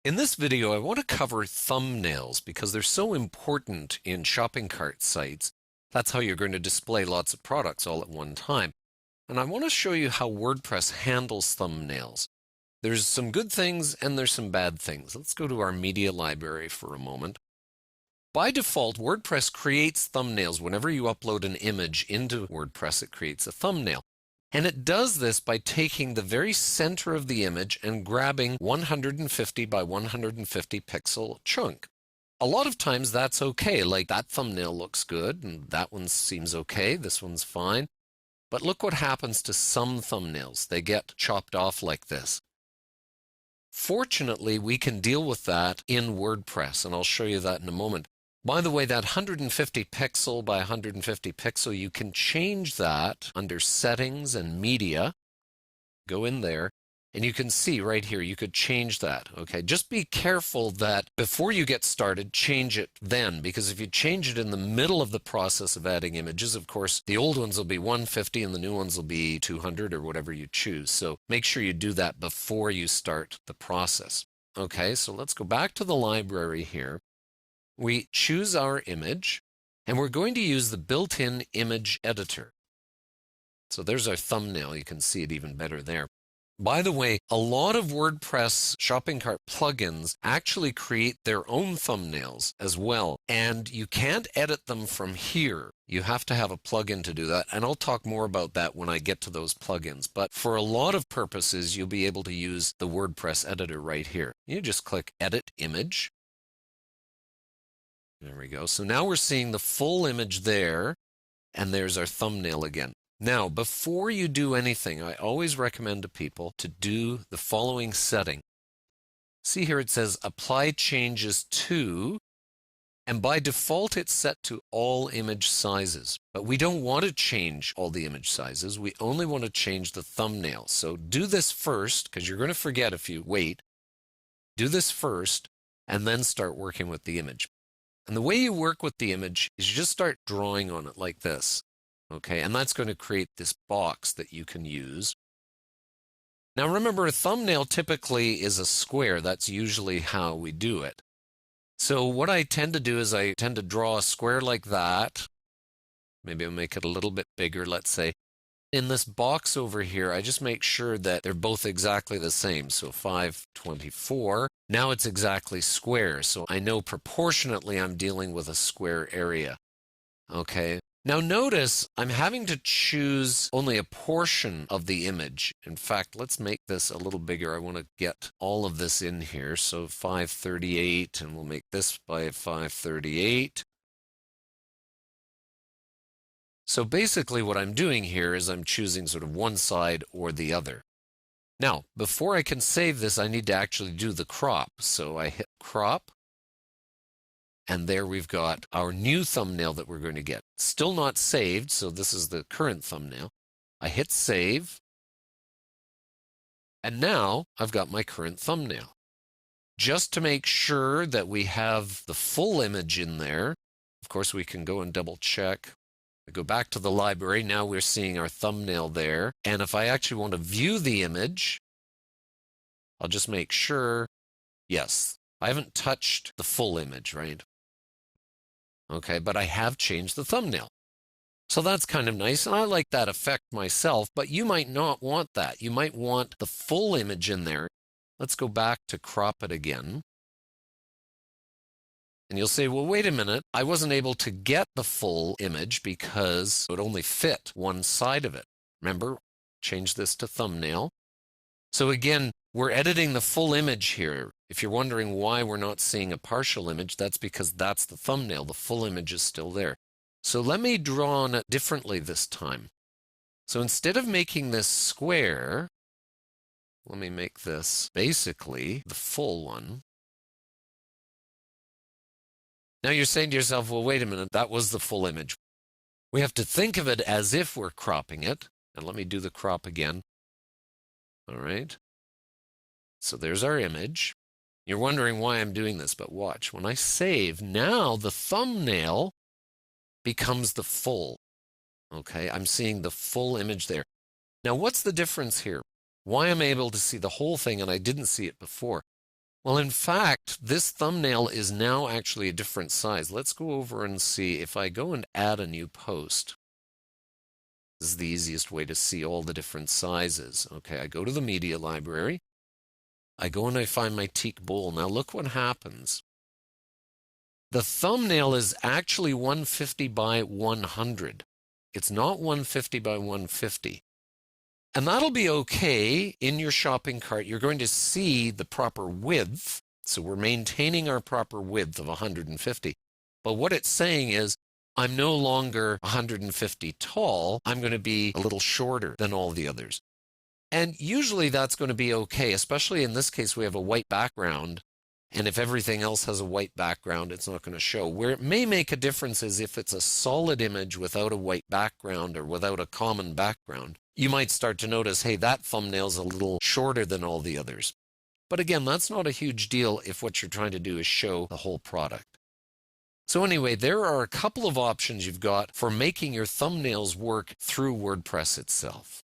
In this video, I want to cover thumbnails because they're so important in shopping cart sites. That's how you're going to display lots of products all at one time. And I want to show you how WordPress handles thumbnails. There's some good things and there's some bad things. Let's go to our media library for a moment. By default, WordPress creates thumbnails. Whenever you upload an image into WordPress, it creates a thumbnail. And it does this by taking the very center of the image and grabbing 150 by 150 pixel chunk. A lot of times that's okay, like that thumbnail looks good and that one seems okay, this one's fine. But look what happens to some thumbnails. They get chopped off like this. Fortunately, we can deal with that in WordPress, and I'll show you that in a moment. By the way, that 150 pixel by 150 pixel, you can change that under Settings and Media. Go in there, and you can see right here, you could change that, okay? Just be careful that before you get started, change it then, because if you change it in the middle of the process of adding images, of course, the old ones will be 150 and the new ones will be 200 or whatever you choose. So make sure you do that before you start the process. Okay, so let's go back to the library here. We choose our image, and we're going to use the built-in image editor. So there's our thumbnail. You can see it even better there. By the way, a lot of WordPress shopping cart plugins actually create their own thumbnails as well, and you can't edit them from here. You have to have a plugin to do that, and I'll talk more about that when I get to those plugins. But for a lot of purposes, you'll be able to use the WordPress editor right here. You just click Edit Image. There we go. So now we're seeing the full image there, and there's our thumbnail again. Now, before you do anything, I always recommend to people to do the following setting. See here it says Apply Changes to, and by default it's set to all image sizes. But we don't want to change all the image sizes. We only want to change the thumbnail. So do this first, because you're going to forget if you wait. Do this first, and then start working with the image. And the way you work with the image is you just start drawing on it like this, okay? And that's going to create this box that you can use. Now remember, a thumbnail typically is a square. That's usually how we do it. So what I tend to do is I tend to draw a square like that. Maybe I'll make it a little bit bigger, let's say. In this box over here, I just make sure that they're both exactly the same. So 524. Now it's exactly square. So I know proportionately I'm dealing with a square area. Okay. Now notice I'm having to choose only a portion of the image. In fact, let's make this a little bigger. I want to get all of this in here. So 538, and we'll make this by 538. So basically what I'm doing here is I'm choosing sort of one side or the other. Now, before I can save this, I need to actually do the crop. So I hit crop, and there we've got our new thumbnail that we're going to get. Still not saved, so this is the current thumbnail. I hit save, and now I've got my current thumbnail. Just to make sure that we have the full image in there, of course we can go and double check. I go back to the library, now we're seeing our thumbnail there. And if I actually want to view the image, I'll just make sure, yes, I haven't touched the full image, right? Okay, but I have changed the thumbnail. So that's kind of nice, and I like that effect myself, but you might not want that. You might want the full image in there. Let's go back to crop it again. And you'll say, well, wait a minute, I wasn't able to get the full image because it only fit one side of it. Remember, change this to thumbnail. So again, we're editing the full image here. If you're wondering why we're not seeing a partial image, that's because that's the thumbnail. The full image is still there. So let me draw on it differently this time. So instead of making this square, let me make this basically the full one. Now you're saying to yourself, well, wait a minute, that was the full image. We have to think of it as if we're cropping it. And let me do the crop again. All right. So there's our image. You're wondering why I'm doing this, but watch. When I save, now the thumbnail becomes the full. Okay, I'm seeing the full image there. Now, what's the difference here? Why I'm able to see the whole thing and I didn't see it before? Well, in fact, this thumbnail is now actually a different size. Let's go over and see if I go and add a new post. This is the easiest way to see all the different sizes. Okay, I go to the media library. I go and I find my teak bowl. Now look what happens. The thumbnail is actually 150 by 100. It's not 150 by 150. And that'll be okay in your shopping cart. You're going to see the proper width. So we're maintaining our proper width of 150. But what it's saying is, I'm no longer 150 tall. I'm going to be a little shorter than all the others. And usually that's going to be okay, especially in this case, we have a white background. And if everything else has a white background, it's not going to show. Where it may make a difference is if it's a solid image without a white background or without a common background. You might start to notice, hey, that thumbnail's a little shorter than all the others. But again, that's not a huge deal if what you're trying to do is show the whole product. So anyway, there are a couple of options you've got for making your thumbnails work through WordPress itself.